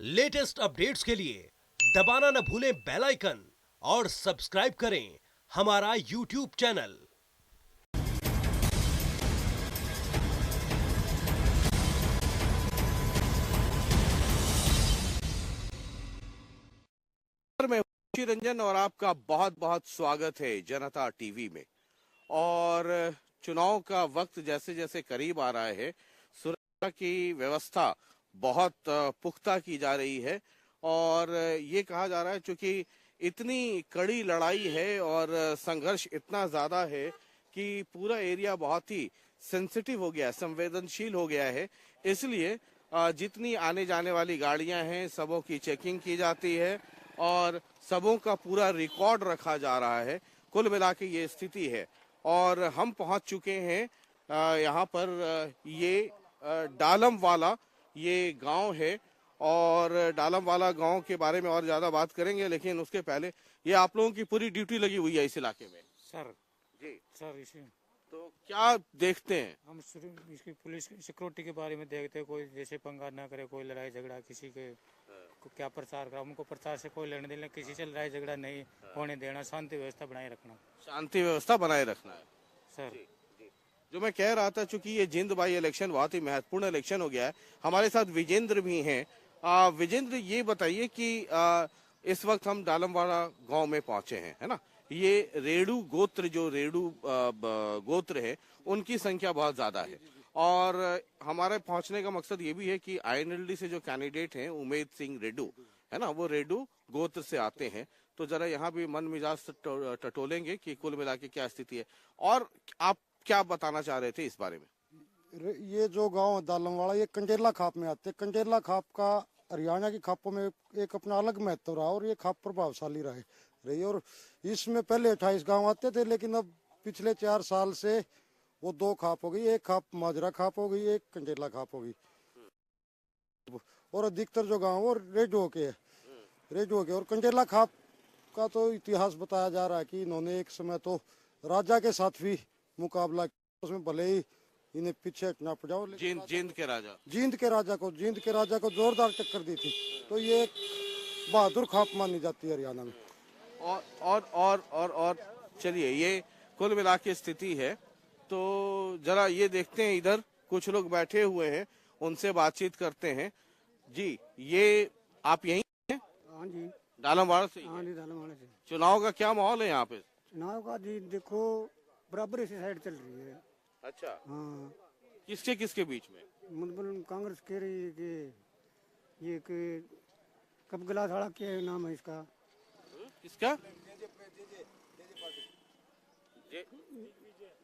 Latest updates के लिए दबाना न भूलें बेल आइकन और सब्सक्राइब करें हमारा यूट्यूब चैनल। मैं खुशी रंजन और आपका बहुत बहुत स्वागत है जनता टीवी में। और चुनाव का वक्त जैसे जैसे करीब आ रहा है, सुरक्षा की व्यवस्था बहुत पुख्ता की जा रही है। और ये कहा जा रहा है चूंकि इतनी कड़ी लड़ाई है और संघर्ष इतना ज्यादा है कि पूरा एरिया बहुत ही सेंसिटिव हो गया है, संवेदनशील हो गया है। इसलिए जितनी आने जाने वाली गाड़ियां हैं सबों की चेकिंग की जाती है और सबों का पूरा रिकॉर्ड रखा जा रहा है। कुल मिला के ये स्थिति है। और हम पहुंच चुके हैं यहाँ पर ये डालम वाला ये गांव है और डालम वाला गांव के बारे में और ज्यादा बात करेंगे, लेकिन उसके पहले ये आप लोगों की पूरी ड्यूटी लगी हुई है इस इलाके में। सर जी सर इसे तो क्या देखते हैं? हम इसकी पुलिस की सिक्योरिटी के बारे में देखते हैं, कोई जैसे पंगा ना करे, कोई लड़ाई झगड़ा किसी के को क्या प्रचार करा, उनको प्रचार से कोई लेने देना, किसी से लड़ाई झगड़ा नहीं होने देना, शांति व्यवस्था बनाए रखना। शांति व्यवस्था बनाए रखना है सर जो मैं कह रहा था। चूंकि ये जिंद बाई इलेक्शन बहुत ही महत्वपूर्ण इलेक्शन हो गया है। हमारे साथ विजेंद्र भी हैं। विजेंद्र, ये बताइए कि इस वक्त हम डालमवाड़ा गांव में पहुंचे हैं, है ना? ये रेडू गोत्र, जो रेडू गोत्र है, उनकी संख्या बहुत ज्यादा है। और हमारे पहुंचने का मकसद ये भी है कि आईएनएलडी से जो कैंडिडेट हैं उमेद सिंह रेडू, है ना, वो रेडू गोत्र से आते हैं। तो जरा यहाँ भी मन मिजाज टटोलेंगे कि कुल मिला के क्या स्थिति है। और आप क्या बताना चाह रहे थे इस बारे में? ये जो गांव है दालमवाड़ा, ये कंजेला खाप में आते हैं। कंजेला खाप का हरियाणा की खापों में एक अपना अलग महत्व रहा और ये खाप प्रभावशाली रही। और इसमें पहले 28 गांव आते थे, लेकिन अब पिछले 4 साल से वो 2 खाप हो गई। एक खाप माजरा खाप हो गई, एक कंजेला खाप हो गई। और अधिकतर जो गांव वो रेडुओ के है। और कंजेला खाप का तो इतिहास बताया जा रहा है कि इन्होंने एक समय तो राजा के साथ भी मुकाबला किया, उसमें भले ही इन्हें पीछे हटना पड़ा। जिंद के राजा को जोरदार टक्कर दी थी। तो ये एक बहादुर खाप मानी जाती है हरियाणा में। और चलिए, ये कुल मिला के स्थिति है। तो जरा ये देखते हैं, इधर कुछ लोग बैठे हुए हैं, उनसे बातचीत करते हैं। जी, ये आप यहीं हैं? हाँ जी, डालमवाड़ा से? हाँ जी, दालमवाड़ा से। चुनाव का क्या माहौल है यहाँ पे? चुनाव का जी देखो, बराबर से साइड चल रही है। अच्छा, हाँ, किसके किसके बीच में? मतलब कांग्रेस कह रही है कि ये कि कब गलाधाड़ा के नाम है इसका, किसका?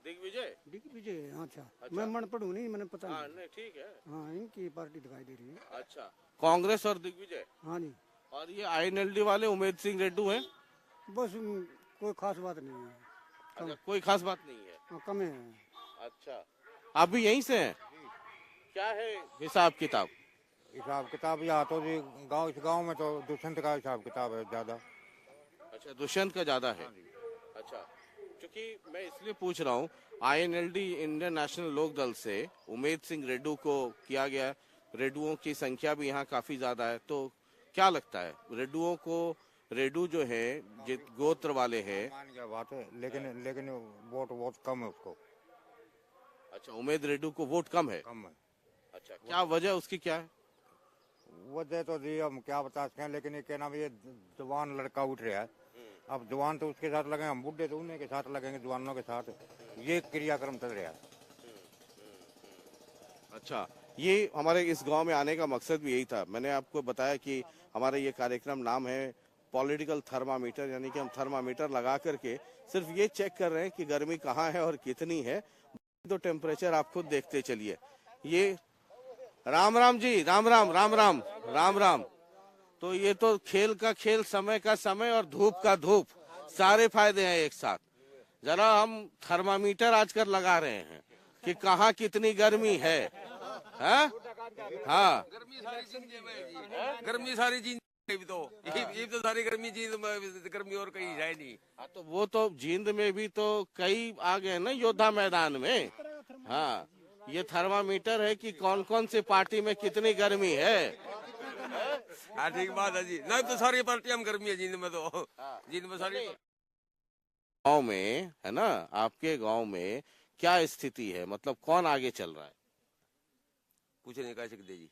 दिग्विजय। दिग्विजय। अच्छा, मैं मन पढ़ू नहीं, मैंने पता हाँ, नहीं। नहीं, ठीक है। हाँ, इनकी पार्टी दिखाई दे रही है। अच्छा, कांग्रेस और दिग्विजय। हाँ जी, और ये आईएनएलडी वाले उमेद सिंह रेड्डू हैं? बस कोई खास बात नहीं है। अच्छा, कोई खास बात नहीं है। हाँ, कम है। अच्छा, आप भी यहीं से हैं? क्या है हिसाब किताब? हिसाब किताब यहाँ तो जी गांव, इस गांव में तो दुष्यंत का हिसाब किताब है ज्यादा। अच्छा, दुष्यंत का ज्यादा है। अच्छा, क्योंकि मैं इसलिए पूछ रहा हूँ, आईएनएलडी इंडियन नेशनल लोक दल से उमेद सिंह रेड्डू को किया गया। रेड्डुओं की संख्या भी यहाँ काफी ज्यादा है। तो क्या लगता है रेड्डुओं को? रेड्डू जो है जित गोत्र वाले हैं, मान गया बात है, लेकिन वोट बहुत कम है उसको। अच्छा, उमेद रेड्डू को वोट कम है? कम है। अच्छा, क्या वजह उसकी क्या है? वजह तो जी हम क्या बता सकते हैं, लेकिन ये क्या नाम, ये जवान लड़का उठ रहा है। अब जवान तो उसके साथ लगे, हम बुढ़े तो उन्हीं के साथ लगेंगे, जवानों के साथ। ये क्रियाक्रम चल रहा है। अच्छा, ये हमारे इस गांव में आने का मकसद भी यही था। मैंने आपको बताया कि हमारा ये कार्यक्रम नाम है पॉलिटिकल थर्मामीटर, यानी कि हम थर्मामीटर लगा करके सिर्फ ये चेक कर रहे हैं कि गर्मी कहाँ है और कितनी है। तो टेम्परेचर आप खुद देखते चलिए। ये राम राम जी, राम राम राम राम राम राम। तो ये तो खेल का खेल, समय का समय और धूप का धूप, सारे फायदे हैं एक साथ। जरा हम थर्मामीटर आजकल लगा रहे हैं कि कहाँ कितनी गर्मी है। हाँ, गर्मी सारी चीज तो सारी गर्मी चीज, गर्मी और कहीं है नहीं। हाँ, तो वो तो जींद में भी तो कई आ गए ना योद्धा मैदान में। हाँ, ये थर्मामीटर है कि कौन कौन सी पार्टी में कितनी गर्मी है। हाँ ठीक बात है जी। नहीं तो सारी पार्टी हम गर्मी है जींद में, तो जींद में सारी गांव में है ना, आपके गांव में क्या स्थिति है, मतलब कौन आगे चल रहा है? कुछ नहीं कह सकते जी।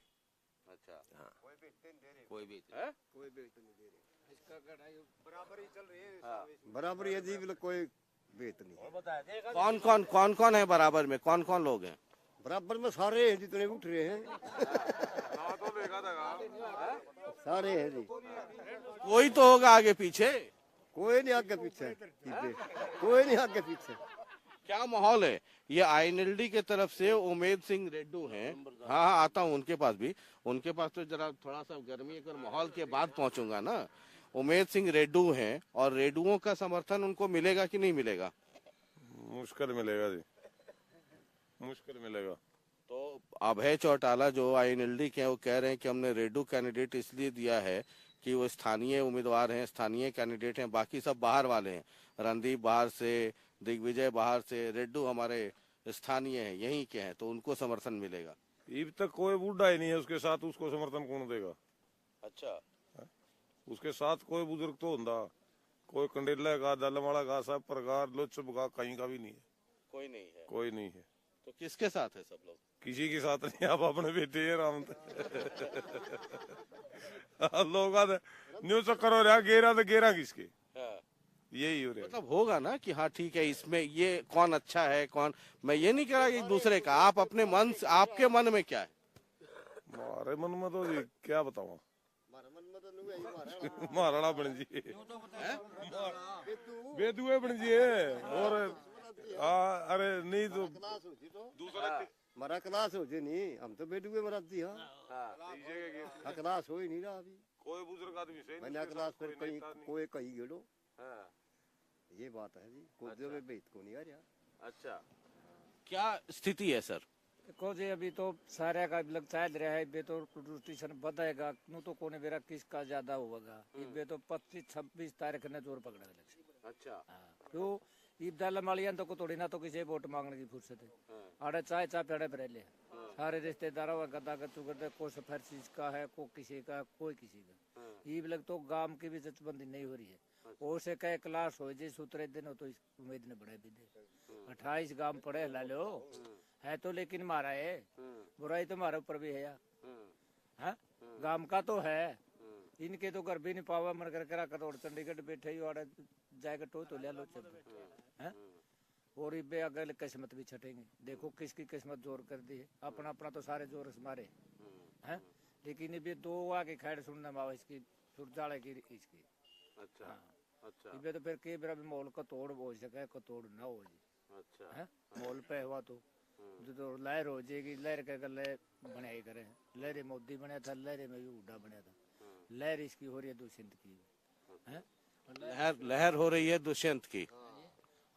अच्छा, हाँ कोई भी बराबर ये जी कोई बेत नहीं। कौन कौन है बराबर में, कौन कौन लोग हैं? बराबर में सारे हैं जितने उठ रहे हैं, सारे हैं जी। कोई तो होगा आगे पीछे। कोई नहीं आगे पीछे, कोई नहीं आगे पीछे। क्या माहौल है? ये आईएनएलडी के तरफ से उमेद सिंह रेड्डू हैं। हाँ, आता हूँ उनके पास भी। उनके पास तो जरा थोड़ा सा गर्मी और माहौल के बाद पहुंचूंगा ना। उमेद सिंह रेड्डू हैं, और रेड्डुओं का समर्थन उनको मिलेगा कि नहीं मिलेगा? मुश्किल मिलेगा जी, मुश्किल मिलेगा। तो अभय चौटाला जो आईएनएलडी के हैं, वो कह रहे हैं कि हमने रेड्डू कैंडिडेट इसलिए दिया है कि वो स्थानीय उम्मीदवार हैं, स्थानीय कैंडिडेट हैं, बाकी सब बाहर वाले हैं। रणदीप बाहर से, दिग्विजय बाहर से, रेड्डू हमारे स्थानीय हैं, यहीं के हैं, तो उनको समर्थन मिलेगा। अब तक कोई बूढ़ा ही नहीं है उसके साथ, उसको समर्थन कौन देगा? अच्छा, उसके साथ कोई बुजुर्ग तो होता, कोई कंडेला का, दलवाड़ा का, सब प्रकार लोचब का, कहीं का भी नहीं है। कोई नहीं है। कोई नहीं है। तो किसके साथ है सब लोग? किसी के साथ नहीं। आप अपने बेटे हैं राम लोग न्यू चक्कर हो रहा, गेरा तो गेरा किसके, यही हो रहा। मतलब होगा ना कि हाँ ठीक है, इसमें ये कौन अच्छा है कौन, मैं ये नहीं कह रहा कि दूसरे का, आप अपने मन से, आपके मन में क्या है? हमारे मन में तो जी क्या बताऊं, महाराणा बन जी, बेदुए बन जी है। और अरे नहीं तो दूसरा मरा क्लास हो जे नहीं, हम तो बेडूए मरा दी। हाँ क्लास हो ही नहीं रहा अभी। कोई बुजुर्ग आदमी से मैंने क्लास फिर कहीं कोई कहीं गेड़ो। ये बात है जी, कोई में बेत को नहीं आ रहा। अच्छा, क्या स्थिति है सर? देखो जी, अभी तो सारे का लग चल रहा है, बे तो प्रदूषण बढ़ेगा, नू तो कोने बेरा किसका ज्यादा होगा। बे तो 25-26 तारीख ने जोर पकड़ा लग। अच्छा, क्यों ईद दाल मालिया तो को थोड़ी ना तो किसी वोट मांगने की फुर्सत है। आड़े चाय चाय पेड़े पर ले सारे रिश्तेदारों का गदा गत्तू करते, कोई सफर चीज का है, को किसी का, कोई किसी का। ईब लग तो गांव की भी जचबंदी नहीं हो रही है। और से कहे क्लास हो जी सूत्रे दिन हो तो उम्मीद ने बढ़े भी दे। 28 गांव पड़े ला लो है तो, लेकिन मारा है बुराई तो हमारे ऊपर भी है यार। गांव का तो है, इनके तो घर भी नहीं पावा, मन कर करा करोड़ चंडीगढ़ बैठे ही और जाएगा तो ले लो चल है। और इबे अगले किस्मत भी छटेंगे। देखो किसकी किस्मत जोर कर दी है, अपना अपना तो सारे जोर मारे हैं। लेकिन इबे दो आगे खैर सुनने में इसकी सुरजाले की इसकी। अच्छा अच्छा, इबे तो फिर कई बार मोल का तोड़ हो सके, को तोड़ ना हो जी। अच्छा है मोल पे हुआ तो लहर हो जाएगी, लहर के गले बनाई करे। लहरे मोदी बना था, लहरे में भी हुड्डा बना था। लहर इसकी हो रही है दुष्यंत की है। लहर हो रही है दुष्यंत की।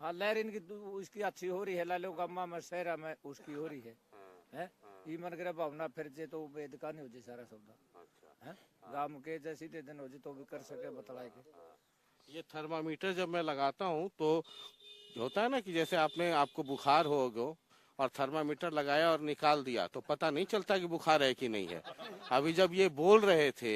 हाँ, लहर इनकी उसकी अच्छी हो रही है। लालो गामा में शहरा में उसकी हो रही है। ये मन करे भावना फिर जे तो वेद का नहीं हो जाए सारा सौदा है। गांव के जैसी दे दिन हो जाए तो भी कर सके बतलाए के। ये थर्मामीटर जब मैं लगाता हूँ तो होता है ना कि जैसे आपको बुखार हो गयो और थर्मामीटर लगाया और निकाल दिया तो पता नहीं चलता कि बुखार है कि नहीं है। अभी जब ये बोल रहे थे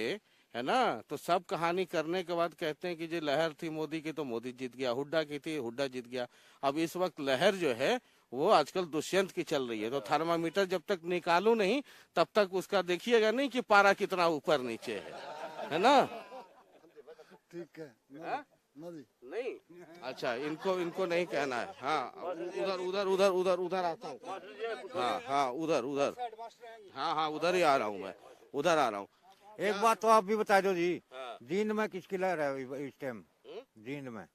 है ना, तो सब कहानी करने के बाद कहते हैं कि जो लहर थी मोदी की तो मोदी जीत गया, हुड्डा की थी हुड्डा जीत गया। अब इस वक्त लहर जो है वो आजकल दुष्यंत की चल रही है। तो थर्मामीटर जब तक निकालू नहीं तब तक उसका देखिएगा नहीं कि पारा कितना ऊपर नीचे है ना। ठीक है नहीं, अच्छा इनको नहीं कहना है। हाँ, उधर उधर उधर उधर उधर आता हूँ। हाँ उधर उधर, हाँ उधर ही आ रहा हूँ, मैं उधर आ रहा हूँ। एक बात तो आप भी बता दो जी, जींद में किसकी लहर है इस टाइम? जींद में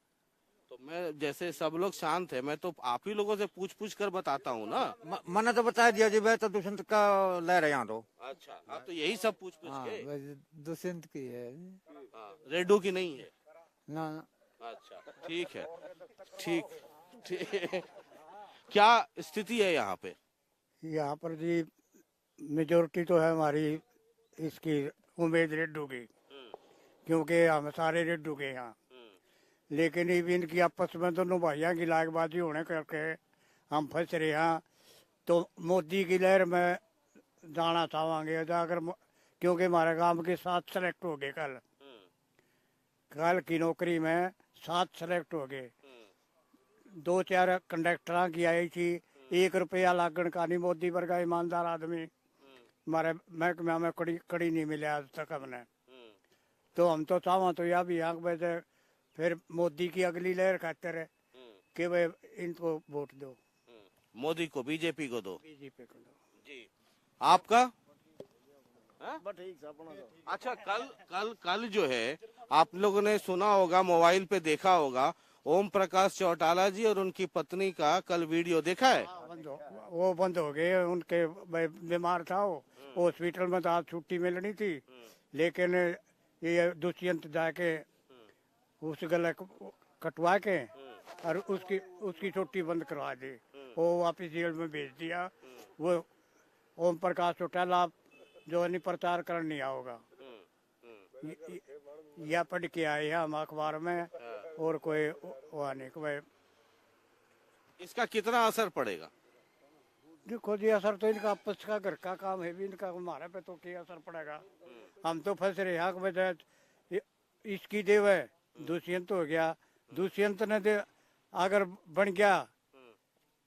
तो मैं जैसे सब लोग शांत है, मैं तो आप ही लोगों से पूछ कर बताता हूँ ना। मैंने तो बता दिया जी, मैं तो दुष्यंत का लहर है यहाँ तो। अच्छा, हाँ तो यही सब पूछ के दुष्यंत की है रेड्डू की नहीं है ना। अच्छा ठीक है, ठीक। क्या स्थिति है यहाँ पे? यहाँ पर जी मेजोरिटी तो है हमारी इसकी उम्मीद रेड्डू की, क्योंकि हम सारे रेड्डू के यहाँ। लेकिन इनकी आपस में दोनों भाइयों की लागबाजी होने करके हम फंस रहे हैं। तो मोदी की लहर में जाना चाहेंगे, अगर क्योंकि हमारे गांव के 7 सेलेक्ट हो गए कल की नौकरी में 7 सेलेक्ट हो गए। 2-4 कंडक्टर की आई थी, 1 रुपया लागण का नहीं। मोदी वर्गा ईमानदार आदमी हमारे महकमे में कड़ी नहीं मिले आज तक हमने। तो हम तो चाहवा तो यह भी आंख में फिर मोदी की अगली लहर खाते रहे कि भाई इनको वोट दो, मोदी को, बीजेपी को दो। बीजेपी को दो जी। आपका अच्छा, कल जो है आप लोगों ने सुना होगा, मोबाइल पे देखा होगा, ओम प्रकाश चौटाला जी और उनकी पत्नी का कल वीडियो देखा है। वो बंद हो गए। उनके बीमार था वो, हॉस्पिटल में तो आज छुट्टी मिलनी थी, लेकिन ये दुष्यंत जाके उस गले कटवा के और उसकी छुट्टी बंद करवा दी। वो वापिस जेल में भेज दिया। वो ओम प्रकाश चौटाला जो है प्रचार कर नहीं आओगा, या पढ़ के आए हैं हम अखबार में, और कोई हुआ नहीं कि भाई इसका कितना असर पड़ेगा? देखो जी, असर तो इनका आपस का घर का काम है भी, इनका हमारे पे तो क्या असर पड़ेगा। हम तो फंस रहे हैं वजह इसकी देव है। दुष्यंत हो गया, दुष्यंत ने अगर बन गया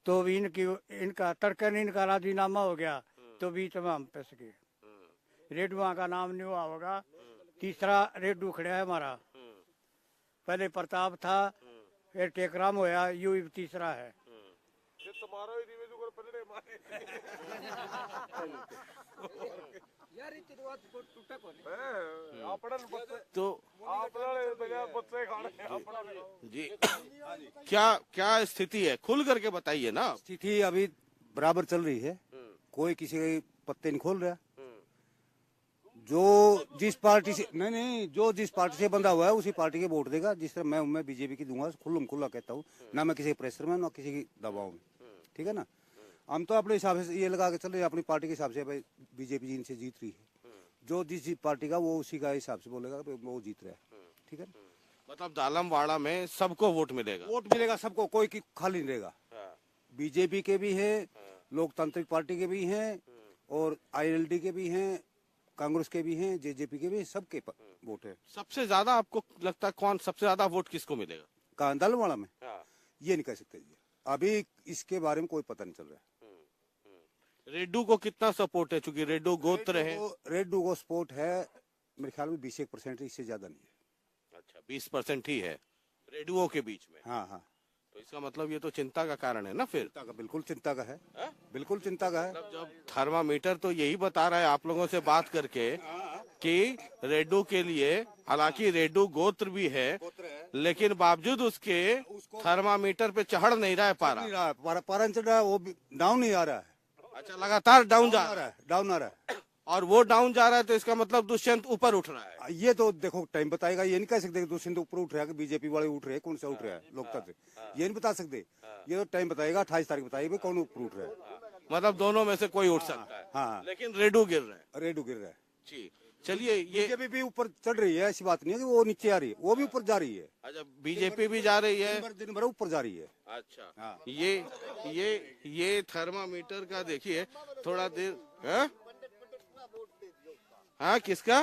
तो भी इनका तड़कन इनका राजीनामा हो गया तो बीच में हम फंस गए। रेडुआ का नाम नहीं हुआ होगा, तीसरा रेडू खड़ा है हमारा। पहले प्रताप था, फिर टेकराम होया, यू तीसरा है। तो जी, क्या स्थिति है, खुल करके बताइए ना। स्थिति अभी बराबर चल रही है, कोई किसी के पत्ते नहीं खोल रहा। जो जिस पार्टी से नहीं, जो जिस पार्टी से बंधा हुआ है उसी पार्टी के वोट देगा। जिस तरह मैं बीजेपी की दूंगा, खुल्ला कहता हूँ, ना मैं किसी के प्रेशर में ना किसी की दबाव में, ठीक है ना। हम तो अपने हिसाब से ये लगा के चल रहे हैं, अपनी पार्टी के हिसाब से। भाई बीजेपी जी इनसे जीत रही है, जो जिस पार्टी का वो उसी का हिसाब से बोलेगा वो जीत रहा है, ठीक है। मतलब दालमवाड़ा में सबको वोट मिलेगा? वोट मिलेगा सबको, कोई खाली नहीं रहेगा। बीजेपी के भी है, लोकतांत्रिक पार्टी के भी हैं, और ILD के भी हैं, कांग्रेस के भी हैं, जेजेपी के भी, सबके वोट है। सबसे ज्यादा आपको लगता है कौन सबसे ज्यादा वोट किसको मिलेगा? कहाँ, दालमवाड़ा में? ये नहीं कह सकते जी, अभी इसके बारे में कोई पता नहीं चल रहा है। रेड्डू को कितना सपोर्ट है, चूंकि रेड्डू गोत्र है? रेड्डू को सपोर्ट है मेरे ख्याल में 20-1%, इससे ज्यादा नहीं है। अच्छा, 20% ही है रेड्डुओं के बीच में। हाँ। तो इसका मतलब ये तो चिंता का कारण है ना फिर? चिंता का, बिल्कुल चिंता का है। बिल्कुल चिंता का है। मतलब जब थर्मामीटर तो यही बता रहा है आप लोगों से बात करके कि रेड्डू के लिए, हालांकि रेड्डू गोत्र भी है, लेकिन बावजूद उसके थर्मामीटर पे चढ़ नहीं रहा है पारा। पारा चढ़ रहा है, वो डाउन नहीं आ रहा है। अच्छा, लगातार डाउन जा रहा है, डाउन आ रहा है। और वो डाउन जा रहा है तो इसका मतलब दुष्यंत ऊपर उठ रहा है। ये तो देखो टाइम बताएगा। ये नहीं कह सकते कि दुष्यंत ऊपर उठ रहा है कि बीजेपी वाले उठ रहे हैं, कौन सा उठ रहा है लोकतंत्र, ये नहीं बता सकते। ये तो टाइम बताएगा, 28 तारीख बताएगी कौन ऊपर उठ रहा है। मतलब दोनों में से कोई उठ सकता है। हाँ, लेकिन रेड्डू गिर रहा है। रेड्डू गिर रहा है जी। चलिए, ये बीजेपी भी ऊपर चढ़ रही है, ऐसी बात नहीं है कि वो नीचे आ रही है, वो भी ऊपर जा रही है। अच्छा, बीजेपी भी जा रही है, दिन भर ऊपर जा रही है। अच्छा। हाँ। ये थर्मामीटर का देखिए, थोड़ा देर। हाँ, किसका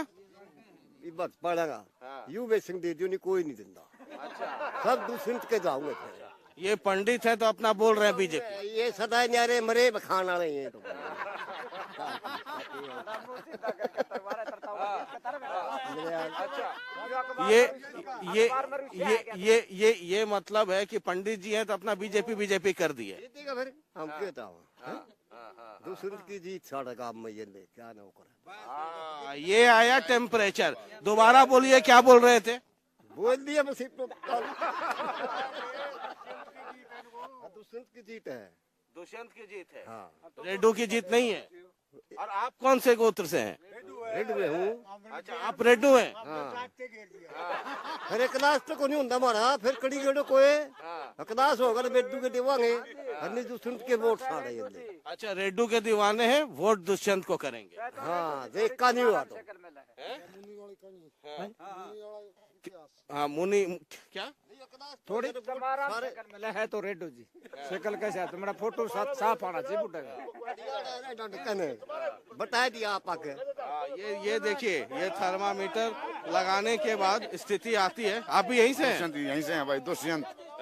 बस पड़ेगा? यू सिंह दे दियो, नहीं कोई नहीं दिंदा। अच्छा, सब दूसरे के जाऊंगे। ये पंडित है तो अपना बोल रहे हैं बीजेपी। ये सदा न्यारे मरे बखान वाले हैं तो। ये मतलब है कि पंडित जी हैं तो अपना बीजेपी कर दिए। फिर हम कहता हूँ दूसरे की जीत साढ़े काम में ये ले क्या ना करे। ये आया टेम्परेचर। दोबारा बोलिए, क्या बोल रहे थे? बोल दिया बस। दुष्यंत की जीत है। दुष्यंत की जीत है। हाँ। रेड्डू की जीत नहीं है। और आप कौन से गोत्र से हैं? रेड्डू में हूँ। अच्छा, आप रेड्डू हैं? हाँ। फिर क्लास तो कोई नहीं होता हमारा, फिर कड़ी गेड़ो कोई क्लास होगा तो रेड्डू के देवांगे, अन्य दुष्यंत के वोट साड़े। अच्छा, रेड्डू के दीवाने हैं, वोट दुष्यंत को करेंगे। हाँ, देख का नहीं हुआ तो। हाँ, मुनि क्या थोड़ी मिला है तो रेड्डू जी शकल कैसे है, तुम्हारा फोटो साफ आना चाहिए बुढ़ा का। बता दिया आप आके। ये देखिए, ये थर्मामीटर लगाने के बाद स्थिति आती है। आप भी यहीं से हैं? यहीं से हैं भाई।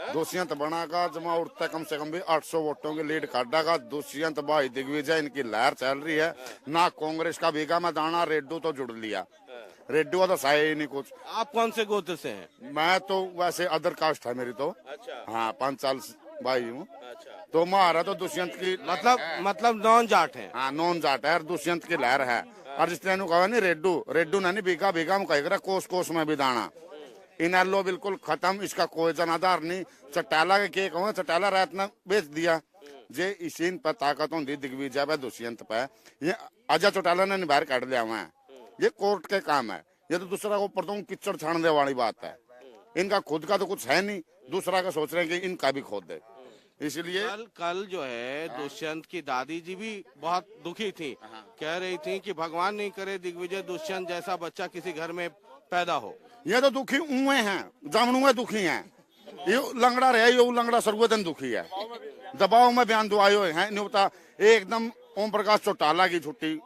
दुष्यंत बना का जमा उठता कम से कम भी 800 वोटों की लीड काटा का। दुष्यंत भाई दिग्विजय इनकी लहर चल रही है ना। कांग्रेस का भीगा में दाना रेड्डू तो जुड़ लिया, रेड्डू तो सही ही नहीं कुछ। आप कौन से गोत्र से हैं? मैं तो वैसे अदर कास्ट है मेरी तो। अच्छा। हाँ 5 साल भाई हूँ। तो हमारा तो दुष्यंत की मतलब नॉन जाट है। हाँ नॉन जाट है और दुष्यंत की लहर है। और जिस तरह कहा नहीं रेड्डू ना नहीं भीगा में कहेगा कोस कोस में भी दाना। इनलो बिल्कुल खत्म, इसका कोई जनाधार नहीं। चटाला के कहूँ चटाला रात ने बेच दिया। जे इसीन पर ताकत होती दिग्विजय पे दुष्यंत पे, ये अजय चौटाला ने बाहर काट लिया हुआ है। ये कोर्ट के काम है। ये तो दूसरा को ऊपर तो किचड़ छाड़ने वाली बात है। इनका खुद का तो कुछ है नहीं, दूसरा का सोच रहे हैं कि इनका भी खोद दे। इसलिए कल जो है दुष्यंत की दादी जी भी बहुत दुखी थी। कह रही थी कि भगवान नहीं करे दिग्विजय दुष्यंत जैसा बच्चा किसी घर में पैदा हो। ये तो दुखी उए हैं, जामनुए दुखी हैं। ये लंगड़ा रहे, ये लंगड़ा सर्वोदन दुखी है। दबाव में बयान दुआयो है नहीं होता। एकदम ओम प्रकाश चौटाला की छुट्टी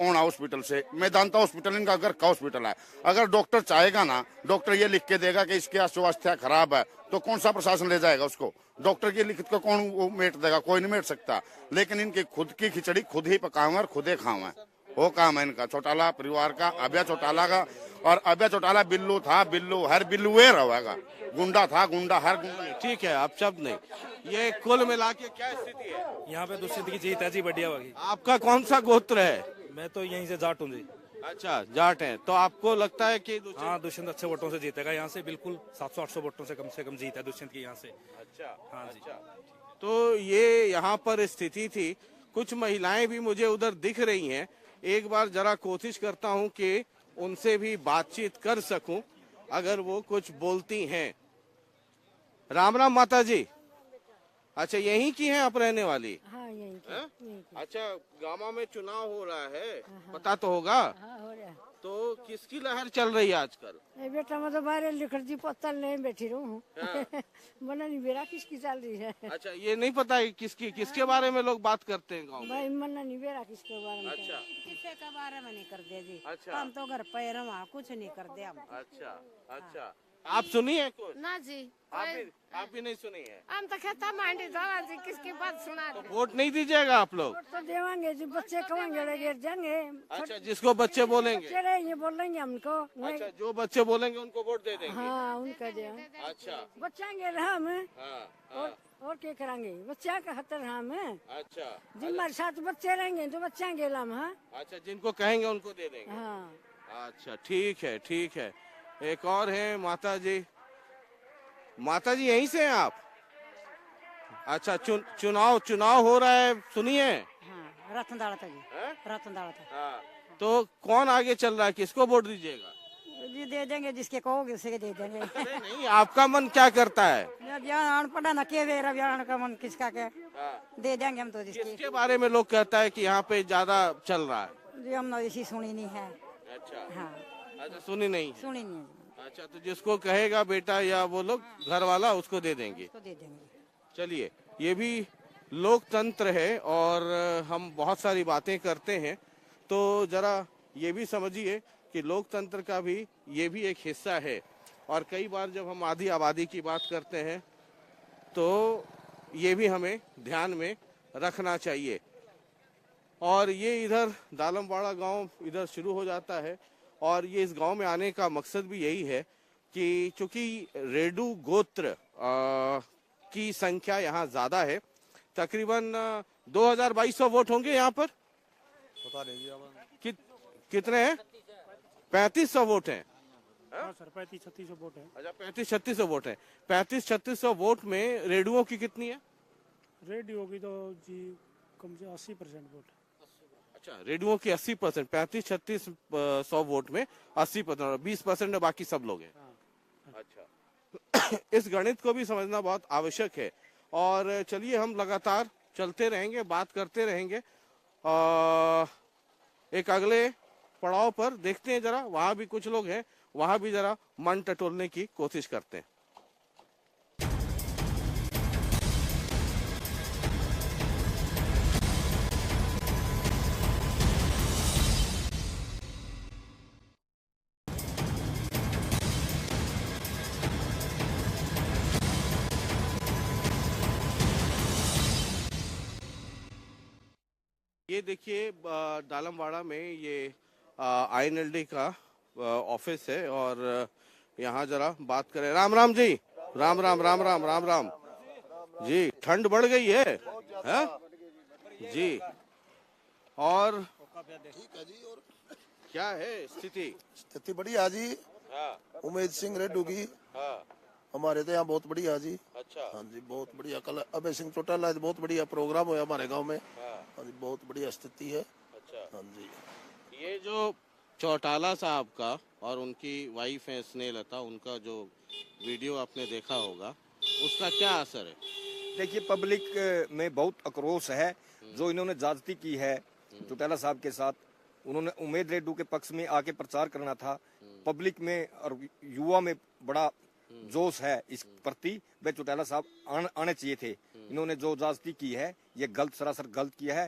ओना हॉस्पिटल से, मेदांता हॉस्पिटल इनका घर का हॉस्पिटल है। अगर डॉक्टर चाहेगा ना, डॉक्टर ये लिख के देगा कि इसकी स्वास्थ्य खराब है, तो कौन सा प्रशासन ले जाएगा उसको? डॉक्टर की लिखित को कौन वो मेट देगा? कोई नहीं मेट सकता। लेकिन इनकी खुद की खिचड़ी खुद ही पकाऊं और खुद ही खाऊं, वो काम है इनका। चौटाला परिवार का, अभय चौटाला का। और अभय चौटाला बिल्लू था, बिल्लू हर बिल्लुए रहेगा। गुंडा था, गुंडा हर गुंडा। ठीक है, अब शब्द नहीं। ये कुल मिला के क्या स्थिति है यहाँ पे? दुष्यंत की जीत है जी, बढ़िया होगी। आपका कौन सा गोत्र है? मैं तो यहीं से जाट हूँ जी। अच्छा, जाट है। तो आपको लगता है कि हाँ दुष्यंत अच्छे वोटों से जीतेगा यहाँ से। बिल्कुल 700-800 वोटों से कम जीत है दुष्यंत की यहाँ से। अच्छा, हाँ जी। तो ये यहाँ पर स्थिति थी। कुछ महिलाएं भी मुझे उधर दिख रही हैं। एक बार जरा कोशिश करता हूँ कि उनसे भी बातचीत कर सकूं, अगर वो कुछ बोलती हैं। राम राम माता जी। अच्छा, यहीं की हैं आप रहने वाली? हाँ, यहीं की। अच्छा, गामा में चुनाव हो रहा है, पता तो होगा? हाँ, हो रहा है। तो किसकी लहर चल रही है आजकल? बेटा मैं तो बाहर लिखट जी पत्तल नहीं बैठी रहूं। मना नहीं बेरा किसकी चल रही है। अच्छा, ये नहीं पता है किसके बारे में लोग बात करते हैं गाँव में? भाई मना नहीं बेरा किसके बारे में। अच्छा, किसी के बारे में नहीं कर दे जी। अच्छा। हम तो घर पे रहा, कुछ नहीं कर दे हम। अच्छा, अच्छा। आप सुनी है कुछ? ना जी, आप भी नहीं सुनी है? हम तो कहता मांडी दवा जी, किसकी बात सुना दे। वोट नहीं दीजिएगा आप लोग? तो देवांगे जी, बच्चे कहेंगे गिर जाएंगे। अच्छा, जिसको बच्चे बोलेंगे? बच्चे रहेंगे बोलेंगे हमको। अच्छा, जो बच्चे बोलेंगे उनको वोट दे देंगे? हाँ, उनका दे। अच्छा, बच्चांगे हम। हाँ, और क्या करेंगे? बच्चा का हतर हम। अच्छा, जिन हमारे साथ बच्चे रहेंगे तो बच्चांगे हम। हाँ, अच्छा, जिनको कहेंगे उनको दे देंगे। हाँ। अच्छा, ठीक है, ठीक है। एक और है माता जी। माता जी यहीं से हैं आप? अच्छा, चुनाव हो रहा है, सुनिए। हाँ, रतनदाड़ा था जी। रतनदाड़ा था। हाँ, तो कौन आगे चल रहा है? किसको वोट दीजिएगा? जी दे देंगे, जिसके कहोगे उसे दे देंगे। नहीं, आपका मन क्या करता है? अनपढ़ा न के बेरा का मन किसका क्या? दे देंगे हम तो। किसके बारे में लोग कहता है कि यहाँ पे ज्यादा चल रहा है? जी हम इसी सुनी नहीं है। अच्छा, हाँ, अच्छा, सुनी नहीं? सुनी नहीं है। अच्छा, तो जिसको कहेगा बेटा या वो लोग घर वाला उसको दे देंगे। उसको दे देंगे। चलिए, ये भी लोकतंत्र है और हम बहुत सारी बातें करते हैं, तो जरा ये भी समझिए कि लोकतंत्र का भी ये भी एक हिस्सा है। और कई बार जब हम आधी आबादी की बात करते हैं तो ये भी हमें ध्यान में रखना चाहिए। और ये इधर दालमवाड़ा गांव इधर शुरू हो जाता है और ये इस गांव में आने का मकसद भी यही है कि चूंकि रेडू गोत्र की संख्या यहाँ ज्यादा है, तकरीबन 2200 वोट होंगे यहाँ पर। बता देंगे कितने हैं? 3500 वोट हैं। हाँ सर, 3500-3600 वोट है। अच्छा, 3500-3600 वोट है। 3500-3600 वोट में रेडियो की कितनी है? रेडियो की तो जी कम से 80% वोट। अच्छा, रेडियो की 80%, 3500-3600 वोट में 80%, 20% बाकी सब लोग हैं। अच्छा, इस गणित को भी समझना बहुत आवश्यक है। और चलिए, हम लगातार चलते रहेंगे, बात करते रहेंगे। एक अगले पड़ाव पर देखते हैं, जरा वहां भी कुछ लोग हैं, वहां भी जरा मन टटोलने की कोशिश करते हैं। ये देखिए दालमवाड़ा में ये INLD का ऑफिस है और यहाँ जरा बात करें। राम राम जी, राम राम राम राम राम राम जी। ठंड बढ़ गई है जी। और क्या है स्थिति? स्थिति बढ़िया जी। उमेद सिंह रेड्डू की हमारे तो यहाँ बहुत बढ़िया जी। अच्छा। हाँ जी बहुत बढ़िया। कल अभय सिंह चौटाला बहुत बढ़िया प्रोग्राम हुआ हमारे गांव में। हाँ जी बहुत बढ़िया स्थिति है। अच्छा। हाँ जी। ये जो चौटाला साहब का और उनकी वाइफ है स्नेहलता, उनका जो वीडियो आपने देखा होगा, उसका क्या असर है? देखिए पब्लिक में बहुत आक्रोश है जो इन्होंने ज्यादती की है चौटाला साहब के साथ। उन्होंने उमेद रेड्डू के पक्ष में आके प्रचार करना था। पब्लिक में और युवा में बड़ा जोश है इस प्रति। वे चौटाला साहब आने चाहिए थे। इन्होंने जो ज्यादती की है ये गलत, सरासर गलत किया है।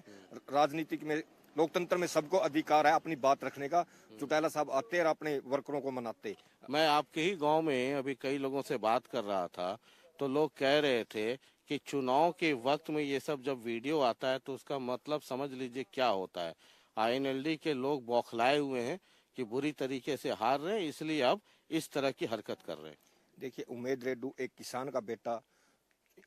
राजनीतिक में, लोकतंत्र में सबको अधिकार है अपनी बात रखने का। चौटाला साहब आते और अपने वर्करों को मनाते। मैं आपके ही गांव में अभी कई लोगों से बात कर रहा था तो लोग कह रहे थे कि चुनाव के वक्त में ये सब जब वीडियो आता है तो उसका मतलब समझ लीजिए क्या होता है। INLD के लोग बौखलाए हुए हैं कि बुरी तरीके से हार रहे हैं, इसलिए अब इस तरह की हरकत कर रहे हैं। देखिए उमेद रेड्डू एक किसान का बेटा,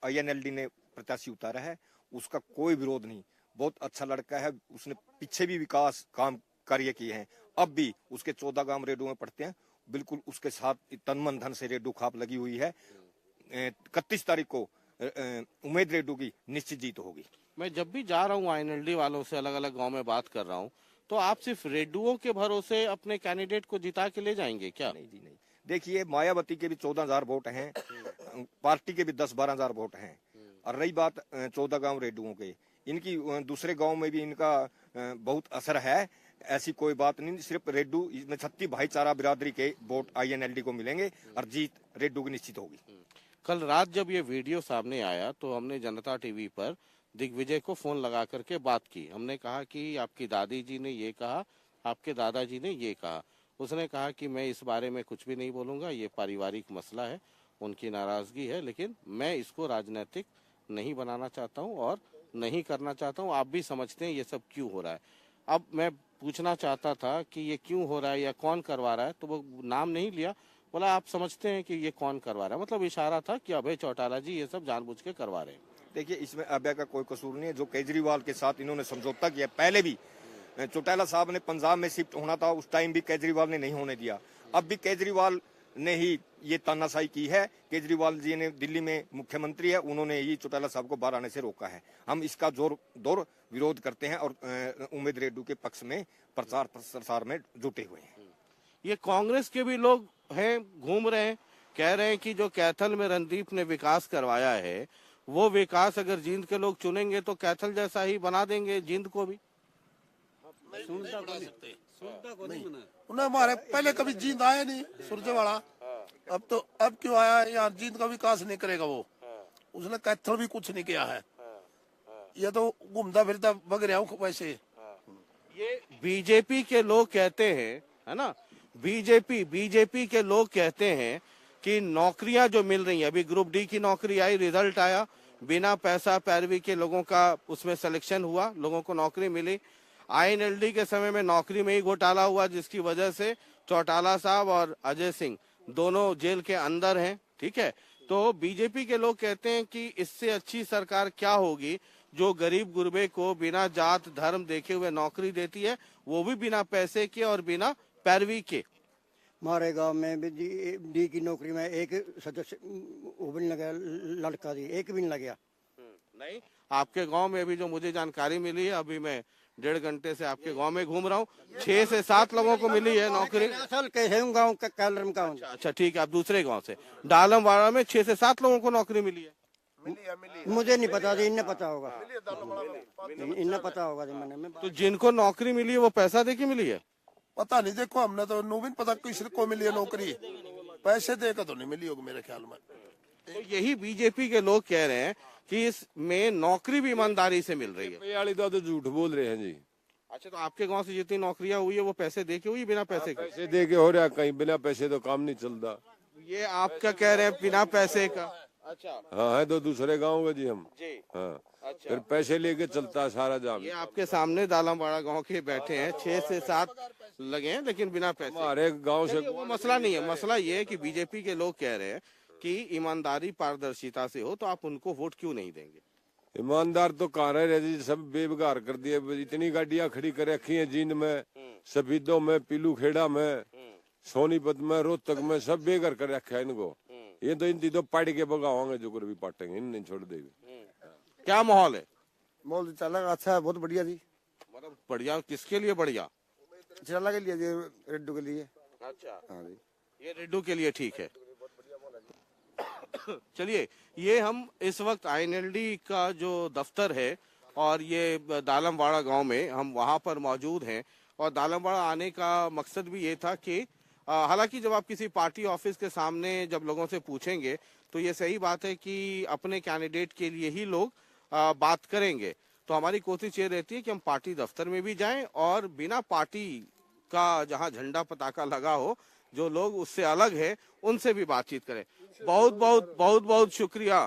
INLD ने प्रत्याशी उतारा है, उसका कोई विरोध नहीं। बहुत अच्छा लड़का है, उसने पीछे भी विकास काम कार्य किए हैं। अब भी उसके 14 गांव रेड्डू में पड़ते हैं। बिल्कुल उसके साथ तन मन धन से रेड्डू खाप लगी हुई है। 31 तारीख को उमेद रेड्डू की निश्चित जीत होगी। मैं जब भी जा रहा हूँ INLD वालों से, अलग अलग गांव में बात कर रहा हूँ, तो आप सिर्फ रेड्डुओं के भरोसे अपने कैंडिडेट को जिता के ले जाएंगे क्या? नहीं जी नहीं। देखिए मायावती के भी 14,000 वोट हैं, पार्टी के भी 10-12 हजार वोट हैं। और रही बात 14 गांव रेड्डुओं के, इनकी दूसरे गांव में भी इनका बहुत असर है। ऐसी कोई बात नहीं, सिर्फ रेड्डू में 36 भाईचारा बिरादरी के वोट INLD को मिलेंगे और जीत रेड्डू की निश्चित होगी। कल रात जब ये वीडियो सामने आया तो हमने जनता टीवी पर दिग्विजय को फोन लगा करके बात की। हमने कहा कि आपकी दादी जी ने ये कहा, आपके दादाजी ने ये कहा। उसने कहा कि मैं इस बारे में कुछ भी नहीं बोलूंगा, ये पारिवारिक मसला है, उनकी नाराजगी है, लेकिन मैं इसको राजनीतिक नहीं बनाना चाहता हूँ और नहीं करना चाहता हूँ। आप भी समझते हैं ये सब क्यों हो रहा है। अब मैं पूछना चाहता था कि ये क्यों हो रहा है या कौन करवा रहा है, तो वो नाम नहीं लिया, बोला आप समझते हैं कि ये कौन करवा रहा है। मतलब इशारा था कि अभय चौटाला जी ये सब जानबूझ के करवा रहे हैं। देखिए इसमें अभय का कोई कसूर नहीं है। जो केजरीवाल के साथ इन्होंने समझौता किया, पहले भी चौटाला साहब ने पंजाब में शिफ्ट होना था, उस टाइम भी केजरीवाल ने नहीं होने दिया। अब भी केजरीवाल ने ही ये तानाशाही की है। केजरीवाल जी ने दिल्ली में मुख्यमंत्री है, उन्होंने ही चौटाला साहब को बाहर आने से रोका है। हम इसका जोर विरोध करते हैं और उमेद रेड्डू के पक्ष में प्रचार प्रसार में जुटे हुए हैं। ये कांग्रेस के भी लोग हैं, घूम रहे हैं, कह रहे हैं कि जो कैथल में रणदीप ने विकास करवाया है वो विकास अगर जींद के लोग चुनेंगे तो कैथल जैसा ही बना देंगे जींद को भी। उन्हें हमारे पहले कभी जींद आया नहीं सुरजेवाड़ा, अब क्यों आया यार? जींद का विकास नहीं करेगा वो, उसने कैथल भी कुछ नहीं किया है। ये तो घूमता फिरता बग रहा हूँ वैसे। ये बीजेपी के लोग कहते हैं, है ना, बीजेपी के लोग कहते हैं कि नौकरियां जो मिल रही है, अभी ग्रुप डी की नौकरी आई, रिजल्ट आया, बिना पैसा पैरवी के लोगों का उसमें सिलेक्शन हुआ, लोगों को नौकरी मिली। INLD के समय में नौकरी में ही घोटाला हुआ, जिसकी वजह से चौटाला साहब और अजय सिंह दोनों जेल के अंदर हैं। ठीक है, तो बीजेपी के लोग कहते हैं कि इससे अच्छी सरकार क्या होगी जो गरीब गुरबे को बिना जात धर्म देखे हुए नौकरी देती है, वो भी बिना पैसे के और बिना पैरवी के। हमारे गांव में भी डी की नौकरी में एक सदस्य वो भी नहीं लगा, लड़का जी एक भी नहीं लगा। नहीं, आपके गांव में भी जो मुझे जानकारी मिली है, अभी मैं 1.5 घंटे से आपके गांव में घूम रहा हूँ, 6 से 7 लोगों को मिली है नौकरी। गाँव का कैलरम का। अच्छा ठीक है, आप दूसरे गांव से। डालमवाड़ा में 6 से 7 लोगों को नौकरी मिली है। मुझे नहीं पता, इन्हें पता होगा, इन्हें पता होगा। तो जिनको नौकरी मिली है वो पैसा दे के मिली है? पता नहीं, देखो हमने तो नूबिन पता किसी को मिली है नौकरी, पैसे देकर तो नहीं मिली होगी मेरे ख्याल में। तो यही बीजेपी के लोग कह रहे हैं कि इसमें नौकरी भी ईमानदारी से मिल रही है। तो झूठ बोल रहे हैं जी। अच्छा, तो आपके गांव से जितनी नौकरियां हुई है वो पैसे दे के हुई, बिना पैसे के? पैसे दे के हो रहा, कहीं बिना पैसे तो काम नहीं चलता। ये आपका कह रहे हैं बिना पैसे का? अच्छा हाँ, है तो दूसरे गाँव का जी हम जी। हाँ, फिर पैसे लेके चलता है सारा जाम। ये आपके सामने दालमवाड़ा गांव के बैठे हैं, 6 से 7 लगे हैं लेकिन बिना पैसे। हमारे गांव से वो मसला नहीं है, मसला ये है कि बीजेपी के लोग कह रहे हैं कि ईमानदारी पारदर्शिता से हो तो आप उनको वोट क्यों नहीं देंगे। ईमानदार तो कहाँ रहे जी, सब बेबगार कर दिए। इतनी गाड़ियां खड़ी कर रखी हैं जींद में, सफीदों में, पीलू खेड़ा में, सोनीपत में, रोहतक में, सब बेघर कर रखा है इनको। ये तो इन तो पाड़ के भगाओगे जो भी पाटेंगे, इन नहीं छोड़ देंगे। क्या माहौल है? माहौल चलेगा, अच्छा है, बहुत बढ़िया जी। मतलब बढ़िया किसके लिए बढ़िया? चला के लिए जी, रेड्डू के लिए। अच्छा हाँ जी, ये रेड्डू के लिए ठीक है। चलिए, ये हम इस वक्त आईएनएलडी का जो दफ्तर है और ये दालमवाड़ा गांव में हम वहां पर मौजूद हैं। और दालमवाड़ा आने का मकसद भी ये था कि हालांकि जब आप किसी पार्टी ऑफिस के सामने जब लोगों से पूछेंगे तो ये सही बात है कि अपने कैंडिडेट के लिए ही लोग बात करेंगे। तो हमारी कोशिश ये रहती है कि हम पार्टी दफ्तर में भी जाएं और बिना पार्टी का जहां झंडा पताका लगा हो, जो लोग उससे अलग है, उनसे भी बातचीत करें। बहुत बहुत बहुत बहुत शुक्रिया।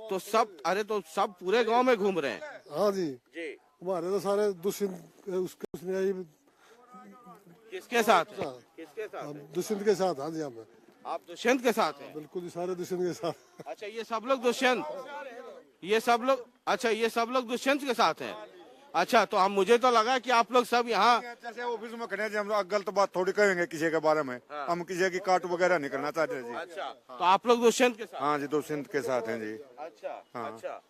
तो सब पूरे गांव में घूम रहे हैं। हाँ जी, हमारे तो सारे दुष्यंत उसने किसके साथ है? किसके साथ है? दुष्यंत के साथ। हाँ जी, हम आप दुष्यंत के साथ हैं? बिल्कुल जी, सारे दुष्यंत के साथ। अच्छा, ये सब लोग दुष्यंत, ये सब लोग, अच्छा ये सब लोग दुष्यंत के साथ हैं। अच्छा, तो हम मुझे तो लगा कि आप लोग सब यहाँ जैसे ऑफिस में खड़े हैं, हम गलत बात थोड़ी कहेंगे किसी के बारे में। हम किसी की काट वगैरह नहीं करना चाहते जी। अच्छा, तो आप लोग दुष्यंत के साथ? हाँ जी, दुष्यंत के साथ हैं जी। अच्छा हाँ। अच्छा,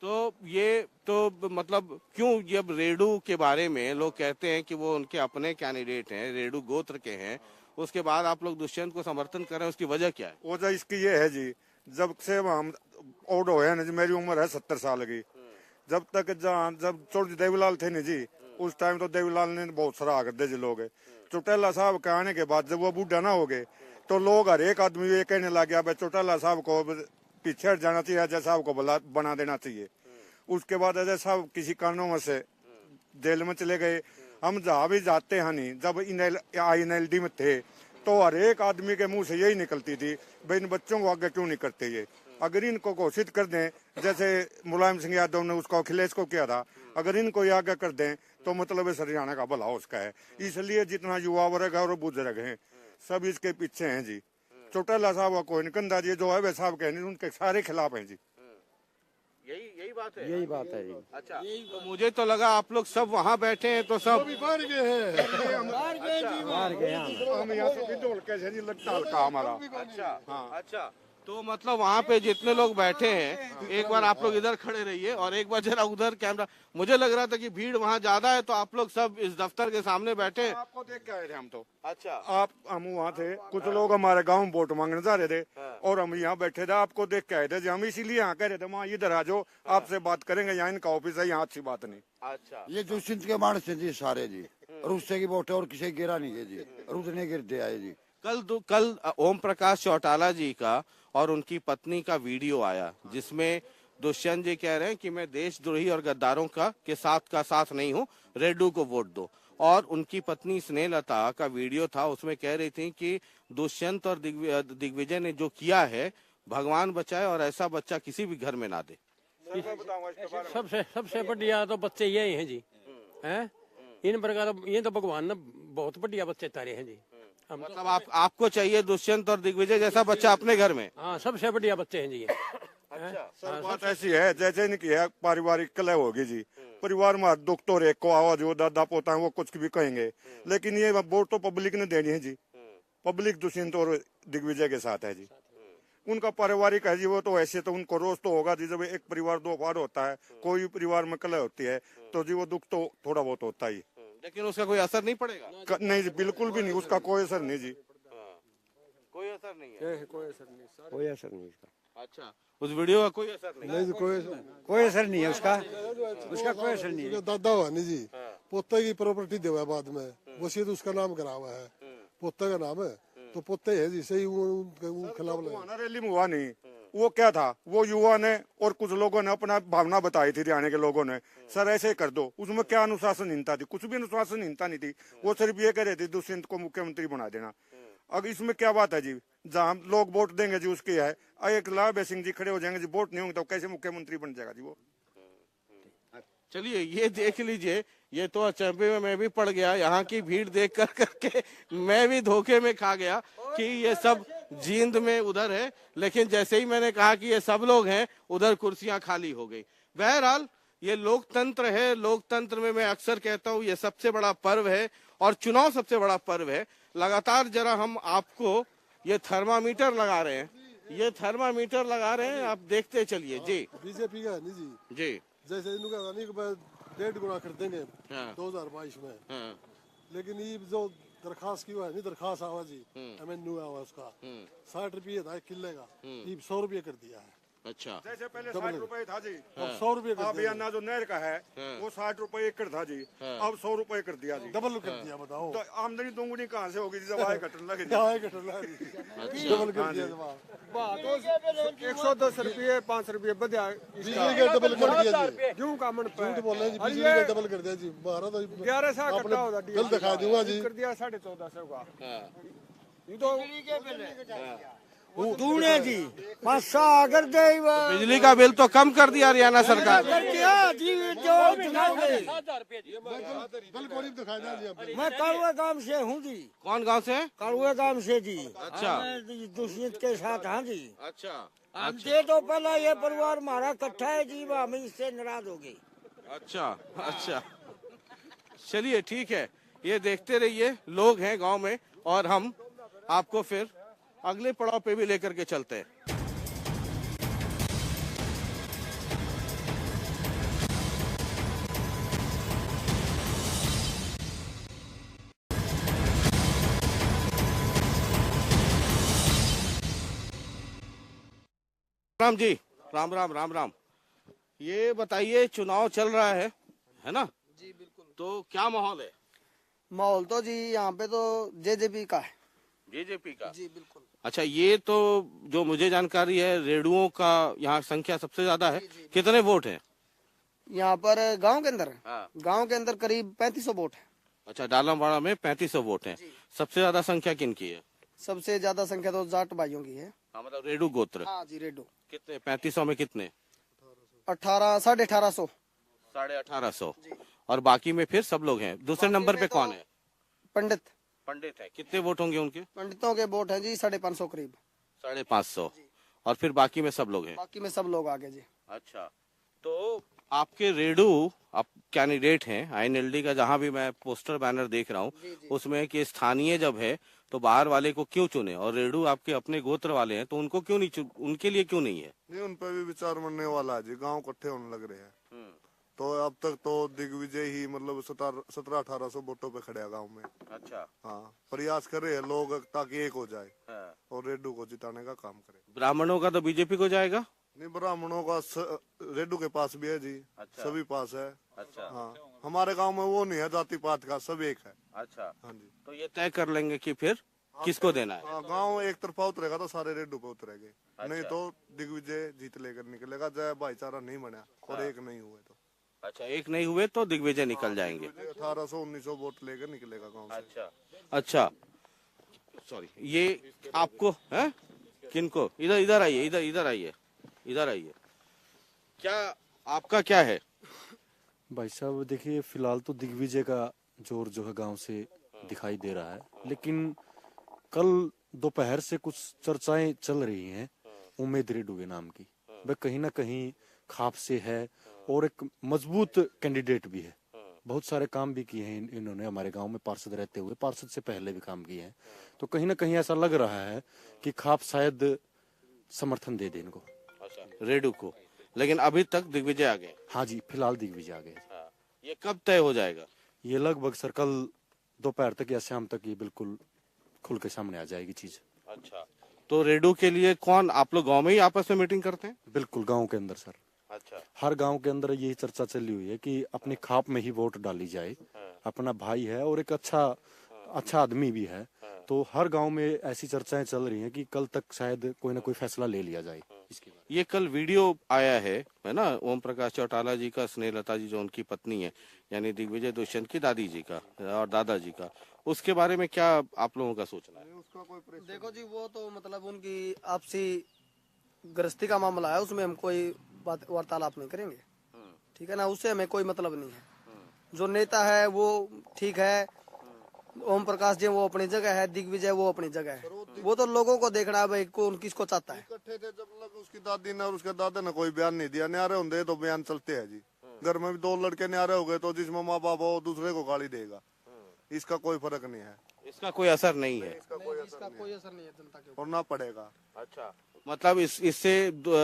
तो ये तो मतलब क्यों जब रेडू के बारे में लोग कहते हैं कि वो उनके अपने कैंडिडेट हैं, रेडू गोत्र के हैं, उसके बाद आप लोग दुष्यंत को समर्थन कर रहे हैं, उसकी वजह क्या है? वजह इसकी ये है जी, जब से हम ओड हुए ना जी, मेरी उम्र है 70 साल की। जब तक जब चौधरी देवीलाल थे ना जी, उस टाइम तो देवीलाल ने बहुत सराहा कर दे जी लोग। चौटाला साहब के आने के बाद जब वो बूढ़ा ना हो गए तो लोग हर एक आदमी ये कहने लग गया चौटाला साहब को पीछे हट जाना चाहिए, अजय साहब को बना देना चाहिए। उसके बाद अजय साहब किसी कारणों से जेल में चले गए। हम जहाँ भी जाते हैं नहीं, जब INLD में थे तो हर एक आदमी के मुंह से यही निकलती थी, भाई इन बच्चों को आगे क्यों नहीं करते ये। अगर इनको घोषित कर दें, जैसे मुलायम सिंह यादव ने उसको अखिलेश को किया था, अगर इनको ये आगे कर दें तो मतलब हरियाणा का भला उसका है। इसलिए जितना युवा वर्ग है और बुजुर्ग हैं, सब इसके पीछे हैं जी। चौटाला साहब को निकंदा जी जो है साहब कहने उनके सारे खिलाफ हैं जी। यही बात है? यही बात है जी। अच्छा, तो मुझे तो लगा आप लोग सब वहाँ बैठे हैं तो सब बाहर गए हैं। बाहर गए हम यहाँ से ढोल कैसे जी लगता हल्का हमारा। अच्छा हाँ, अच्छा, तो मतलब वहाँ पे जितने लोग बैठे हैं, एक बार आप लोग इधर खड़े रहिए और एक बार जरा उधर कैमरा। मुझे लग रहा था कि भीड़ वहाँ ज्यादा है तो आप लोग सब इस दफ्तर के सामने बैठे हैं। आपको देख के आए थे हम तो। अच्छा, हम वहाँ थे, कुछ लोग हमारे गांव में वोट मांगने जा रहे थे और हम यहाँ बैठे थे, आपको देख के आए थे। हम इसीलिए यहाँ कह रहे थे वहाँ इधर आ जाओ, आपसे बात करेंगे, यहाँ इनका ऑफिस है, यहाँ अच्छी बात नहीं। अच्छा, ये दुष्यंत के मानस है जी सारे जी, और उससे की वोट है और किसी गिरा नहीं है जी, और उसने गिरते आए जी। कल ओम प्रकाश चौटाला जी का और उनकी पत्नी का वीडियो आया जिसमें दुष्यंत जी कह रहे हैं कि मैं देशद्रोही और गद्दारों के साथ नहीं हूँ, रेड्डू को वोट दो। और उनकी पत्नी स्नेहलता का वीडियो था, उसमें कह रही थी कि दुष्यंत और दिग्विजय ने जो किया है, भगवान बचाए और ऐसा बच्चा किसी भी घर में ना दे। सबसे बढ़िया तो बच्चे यही हैं जी, हैं इन प्रकार ये तो भगवान ने बहुत बढ़िया बच्चे तारे हैं जी। मतलब आपको चाहिए दुष्यंत और दिग्विजय जैसा बच्चा अपने घर में? हाँ, सबसे बढ़िया बच्चे हैं जी। अच्छा, सर बात ऐसी है जैसे इनकी है पारिवारिक कलह होगी जी, परिवार में दुख तो रेख को आवाज वो दादा पोता है वो कुछ भी कहेंगे, लेकिन ये वोट तो पब्लिक ने देनी है जी। पब्लिक दुष्यंत और दिग्विजय के साथ है जी, उनका पारिवारिक है जी। वो तो ऐसे तो उनको रोज तो होगा जी, जब एक परिवार दो बार होता है, कोई भी परिवार में कलह होती है तो जी वो दुख तो थोड़ा बहुत होता ही, लेकिन उसका कोई असर नहीं पड़ेगा? नहीं जी, बिल्कुल भी नहीं, उसका कोई असर नहीं जी। कोई असर नहीं है? कोई असर नहीं इसका। अच्छा, उस वीडियो का कोई असर नहीं? नहीं, कोई असर नहीं है उसका कोई असर नहीं है। दादा हुआ नहीं जी, पोते की प्रॉपर्टी देवा बाद में, वसीयत उसका नाम करा हुआ है, पोते का नाम है तो पोते है जी, सही खिलाफ लगा। रैली में हुआ नहीं, वो क्या था, वो युवा ने और कुछ लोगों ने अपना भावना बताई थी हरियाणा के लोगों ने, सर ऐसे कर दो। उसमें क्या अनुशासनहीनता थी? कुछ भी अनुशासनहीनता नहीं थी। वो सिर्फ ये कह रहे थे दुष्यंत को मुख्यमंत्री बना देना। अब इसमें क्या बात है जी, जहाँ लोग वोट देंगे जी उसकी है। एक लाभ सिंह जी खड़े हो जाएंगे जी, वोट नहीं होंगे तो कैसे मुख्यमंत्री बन जाएगा जी वो? चलिए ये देख लीजिए, ये तो अचंभे में मैं भी पड़ गया, यहाँ की भीड़ देख कर करके मैं भी धोखे में खा गया कि ये सब जींद में उधर है, लेकिन जैसे ही मैंने कहा कि ये सब लोग हैं, उधर कुर्सियां खाली हो गई। बहरहाल ये लोकतंत्र है, लोकतंत्र में मैं अक्सर कहता हूँ ये सबसे बड़ा पर्व है और चुनाव सबसे बड़ा पर्व है। लगातार जरा हम आपको ये थर्मामीटर लगा रहे हैं, ये थर्मामीटर लगा रहे हैं, आप देखते चलिए जी। बीजेपी का नहीं जी जी, जैसे इनका नहीं कि 1.5 गुना कर देंगे हाँ। 2022 में, हाँ। लेकिन ये जो दरखास्त की हुआ है नहीं, दरखास्त आवा जी एमएनयू आवा उसका 60 रुपये था किले का, ये 100 रुपये कर दिया है। अच्छा, जैसे पहले 60 रुपए था जी, अब 100 रुपये कर अब दिया। अन्ना जो नहर का है वो 60 रुपए एकड़ था जी, अब 100 रुपए कर दिया जी, डबल कर दिया। बताओ तो आमदनी दोगुनी कहाँ से होगी जब आय घटने लगे जी। आय घटने लगे, डबल कर दिया जवाब। 110 रुपये 5 रुपये बढ़िया बिजली का डबल कर दिया जी। क्यों का मन पे झूठ बोल रहे हैं जी, बिजली का डबल कर दिया जी। 1100 आपने कल दिखा दूंगा जी। कर दिया 1450 का। ये तो दूने जी 500 कर दे। बिजली का बिल तो कम कर दिया हरियाणा सरकार। मैं कालुए गांव से हूँ जी। कौन गांव से? कालुए गांव से जी। अच्छा, दुष्यंत के साथ। हाँ जी। अच्छा, हमसे तो पहला ये परिवार हमारा इकट्ठा है जी, हम इससे नाराज हो गए। अच्छा, अच्छा, चलिए ठीक है, ये देखते रहिए, लोग हैं गांव में और हम आपको फिर अगले पड़ाव पे भी लेकर के चलते हैं। राम जी, राम राम राम राम। ये बताइए, चुनाव चल रहा है ना? जी बिल्कुल। तो क्या माहौल है? माहौल तो जी यहाँ पे तो जेजेपी का है। जेजेपी का? जी बिल्कुल। अच्छा, ये तो जो मुझे जानकारी है, रेडुओं का यहाँ संख्या सबसे ज्यादा है। कितने वोट हैं यहाँ पर गांव के अंदर? हाँ। गांव के अंदर करीब 3500 वोट है। अच्छा, डालमवाड़ा में 3500 वोट हैं। सबसे ज्यादा संख्या किनकी है? सबसे ज्यादा संख्या तो जाट भाइयों की है। हाँ, मतलब रेडू गोत्र। हाँ जी, रेडू। कितने? 3500 में कितने? 1850। 1850। और बाकी में फिर सब लोग हैं। दूसरे नंबर पे कौन है? पंडित। पंडित है। कितने वोट होंगे उनके? पंडितों के वोट है जी 550 करीब। 550। और फिर बाकी में सब लोग हैं? बाकी में सब लोग आगे जी। अच्छा, तो आपके रेडू आप कैंडिडेट हैं आईएनएलडी का, जहाँ भी मैं पोस्टर बैनर देख रहा हूँ उसमें कि स्थानीय जब है तो बाहर वाले को क्यों चुने, और रेडू आपके अपने गोत्र वाले हैं तो उनको क्यों नहीं उनके लिए क्यों नहीं है? नहीं, उन पर भी विचार बनने वाला है जी, गांव इकट्ठे होने लग रहे हैं। तो अब तक तो दिग्विजय ही मतलब 1700-1800 वोटों पे खड़े हैं गाँव में। अच्छा, हाँ, प्रयास कर रहे हैं लोग ताकि एक हो जाए और रेडू को जिताने का काम करे। ब्राह्मणों का तो बीजेपी को जाएगा? नहीं, ब्राह्मणों का रेडू के पास भी है जी। अच्छा। सभी पास है। अच्छा, हाँ, हमारे गांव में वो नहीं है जाति पात का, सब एक है। अच्छा, हाँ जी। तो ये तय कर लेंगे कि फिर किसको देना है? हाँ, गांव एक तरफा उतरेगा तो सारे रेडू पे उतरेंगे। अच्छा। नहीं तो दिग्विजय जीत लेकर निकलेगा, जय भाईचारा नहीं बना और हाँ। एक नहीं हुए तो। अच्छा, एक नहीं हुए तो दिग्विजय निकल जाएंगे। 1800-1900 वोट लेकर निकलेगा गांव से। अच्छा, अच्छा, सॉरी, ये आपको है? किनको? इधर इधर आइए, इधर इधर आइए, इधर आइए। क्या आपका क्या है? भाई साहब देखिए, फिलहाल तो दिग्विजय का जोर जो है गांव से दिखाई दे रहा है, लेकिन कल दोपहर से कुछ चर्चाएं चल रही हैं उम्मीद रेडू के नाम की। वह कहीं ना कहीं खाप से है और एक मजबूत कैंडिडेट भी है। बहुत सारे काम भी किए हैं इन्होंने हमारे गांव में पार्षद रहते हुए, पार्षद से पहले भी काम किए हैं। तो कहीं ना कहीं ऐसा लग रहा है कि खाप शायद समर्थन दे दे इनको। अच्छा, रेडू को। लेकिन अभी तक दिग्विजय आ गए? हाँ जी, फिलहाल दिग्विजय आ गए। ये कब तय हो जाएगा? ये लगभग सर कल दोपहर तक या शाम तक ये बिल्कुल खुल के सामने आ जाएगी चीज। अच्छा, तो रेडू के लिए कौन, आप लोग गांव में ही आपस में मीटिंग करते हैं? बिल्कुल, गांव के अंदर सर। अच्छा, हर गांव के अंदर यही चर्चा चली हुई है कि अपनी खाप में ही वोट डाली जाए। अपना भाई है और एक अच्छा आदमी भी है, तो हर गांव में ऐसी चर्चाएं चल रही हैं कि कल तक शायद कोई ना कोई फैसला ले लिया जाए इसके बाद। ये कल वीडियो आया है ना, ओम प्रकाश चौटाला जी का, स्नेहलता जी जो उनकी पत्नी है, यानी दिग्विजय दुष्यंत की दादी जी का और दादाजी का, उसके बारे में क्या आप लोगों का सोचना है? देखो जी, वो तो मतलब उनकी आपसी गृहस्थी का मामला है, उसमें हम कोई वार्तालाप नहीं करेंगे। ठीक है ना, उससे हमें कोई मतलब नहीं है। जो नेता है वो ठीक है, ओम प्रकाश जी वो अपनी जगह है, दिग्विजय वो अपनी जगह है। वो तो लोगों को देखना है भाई कौन किसको चाहता है। इकट्ठे थे जब लग उसकी दादी ने और उसके दादा ने कोई बयान नहीं दिया, न्यारे होंगे तो बयान चलते हैं जी। घर में भी 2 लड़के न्यारे हो गए तो जिसमें माँ बाप हो दूसरे को गाली देगा, इसका कोई फर्क नहीं है, इसका कोई असर नहीं है, इसका कोई असर नहीं है जनता के ऊपर। और ना पड़ेगा। अच्छा, मतलब इससे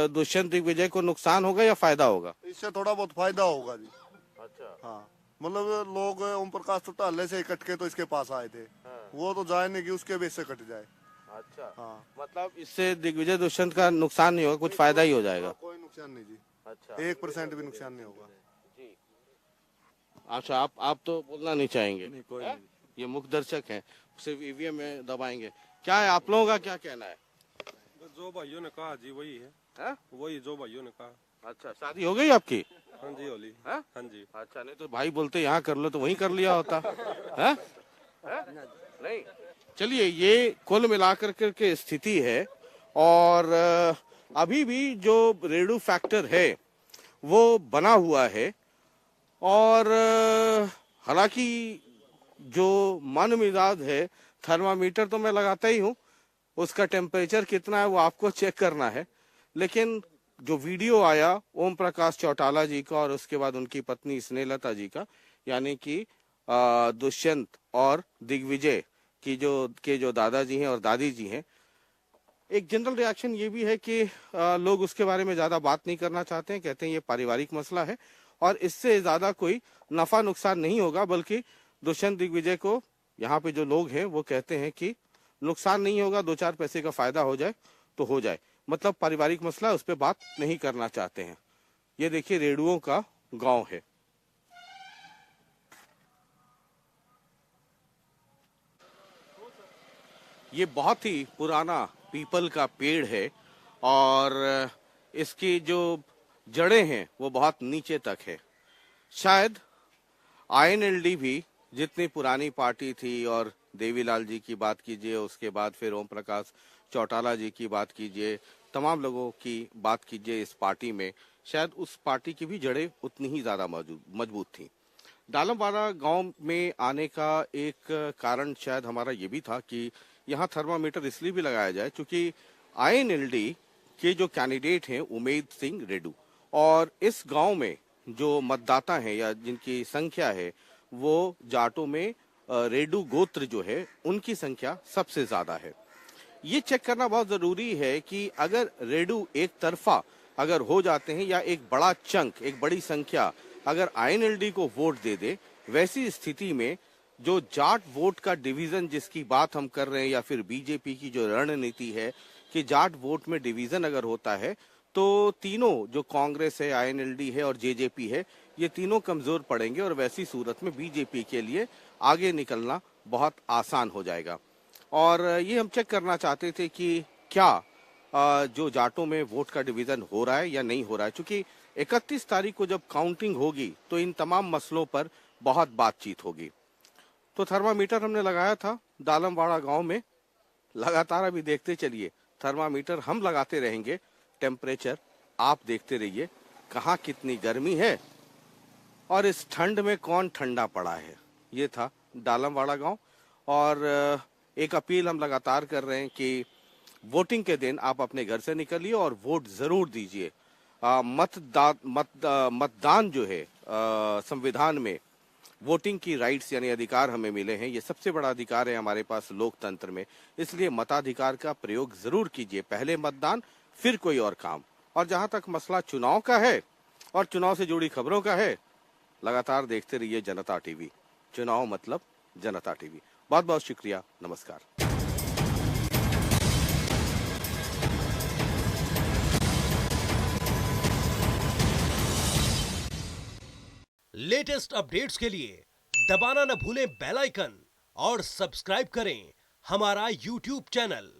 दुष्यंत दिग्विजय को नुकसान होगा या फायदा होगा? इससे थोड़ा बहुत फायदा होगा जी। अच्छा, हाँ, मतलब लोग ओम प्रकाश चौटाले से कट के तो इसके पास आए थे, वो तो जाए नहीं कि उसके बेस से कट जाए। अच्छा, हाँ, मतलब इससे दिग्विजय दुष्यंत का नुकसान नहीं होगा, कुछ फायदा ही हो जाएगा। कोई नुकसान नहीं जी। अच्छा, 1% भी नुकसान नहीं होगा जी। अच्छा, आप तो बोलना नहीं चाहेंगे? नहीं, कोई नहीं। ये मुख्य दर्शक हैं, सिर्फ ईवीएम में दबाएंगे। क्या है आप लोगों का क्या कहना है? जो भाइयों ने कहा जी वही है, वही जो भाइयों ने कहा। अच्छा, शादी हो गई आपकी? हाँ जी होली। हाँ जी। अच्छा, नहीं तो भाई बोलते यहाँ कर लो तो वहीं कर लिया होता है? नहीं, चलिए, ये कुल मिलाकर के स्थिति है। और अभी भी जो रेडू फैक्टर है वो बना हुआ है। और हालांकि जो मन मिजाज है, थर्मामीटर तो मैं लगाता ही हूँ, उसका टेम्परेचर कितना है वो आपको चेक करना है। लेकिन जो वीडियो आया ओम प्रकाश चौटाला जी का और उसके बाद उनकी पत्नी स्नेहलता जी का, यानी कि दुष्यंत और दिग्विजय की जो दादाजी हैं और दादी जी हैं, एक जनरल रिएक्शन ये भी है कि लोग उसके बारे में ज्यादा बात नहीं करना चाहते हैं। कहते हैं ये पारिवारिक मसला है और इससे ज्यादा कोई नफा नुकसान नहीं होगा, बल्कि दुष्यंत दिग्विजय को यहाँ पे जो लोग हैं वो कहते हैं कि नुकसान नहीं होगा, 2-4 पैसे का फायदा हो जाए तो हो जाए, मतलब पारिवारिक मसला उस पर बात नहीं करना चाहते हैं। ये देखिए रेडुओं का गांव है। ये बहुत ही पुराना पीपल का पेड़ है और इसकी जो जड़ें हैं वो बहुत नीचे तक है। शायद INLD भी जितनी पुरानी पार्टी थी, और देवीलाल जी की बात कीजिए, उसके बाद फिर ओम प्रकाश चौटाला जी की बात कीजिए, तमाम लोगों की बात कीजिए इस पार्टी में, शायद उस पार्टी की भी जड़ें उतनी ही ज्यादा मजबूत थी। डालमवाड़ा गांव में आने का एक कारण शायद हमारा ये भी था कि यहाँ थर्मामीटर इसलिए भी लगाया जाए क्योंकि INLD के जो कैंडिडेट हैं उमेद सिंह रेडू, और इस गांव में जो मतदाता हैं या जिनकी संख्या है वो जाटों में रेडू गोत्र जो है उनकी संख्या सबसे ज्यादा है। ये चेक करना बहुत जरूरी है कि अगर रेडू एक तरफा अगर हो जाते हैं या एक बड़ा चंक, एक बड़ी संख्या अगर INLD को वोट दे दे, वैसी स्थिति में जो जाट वोट का डिवीजन जिसकी बात हम कर रहे हैं, या फिर बीजेपी की जो रणनीति है कि जाट वोट में डिवीजन अगर होता है तो तीनों जो कांग्रेस है, INLD है और JJP है, ये तीनों कमजोर पड़ेंगे और वैसी सूरत में बीजेपी के लिए आगे निकलना बहुत आसान हो जाएगा। और ये हम चेक करना चाहते थे कि क्या जो जाटों में वोट का डिवीजन हो रहा है या नहीं हो रहा है, क्योंकि 31 तारीख को जब काउंटिंग होगी तो इन तमाम मसलों पर बहुत बातचीत होगी। तो थर्मामीटर हमने लगाया था डालमवाड़ा गांव में, लगातार अभी देखते चलिए, थर्मामीटर हम लगाते रहेंगे, टेम्परेचर आप देखते रहिए कहाँ कितनी गर्मी है और इस ठंड में कौन ठंडा पड़ा है। ये था डालमवाड़ा गांव। और एक अपील हम लगातार कर रहे हैं कि वोटिंग के दिन आप अपने घर से निकलिए और वोट जरूर दीजिए। मतदान जो है संविधान में वोटिंग की राइट्स यानी अधिकार हमें मिले हैं, ये सबसे बड़ा अधिकार है हमारे पास लोकतंत्र में, इसलिए मताधिकार का प्रयोग जरूर कीजिए। पहले मतदान फिर कोई और काम। और जहां तक मसला चुनाव का है और चुनाव से जुड़ी खबरों का है, लगातार देखते रहिए जनता टीवी। चुनाव मतलब जनता टीवी। बहुत बहुत शुक्रिया, नमस्कार। लेटेस्ट अपडेट्स के लिए दबाना न भूलें बेल आइकन और सब्सक्राइब करें हमारा YouTube चैनल।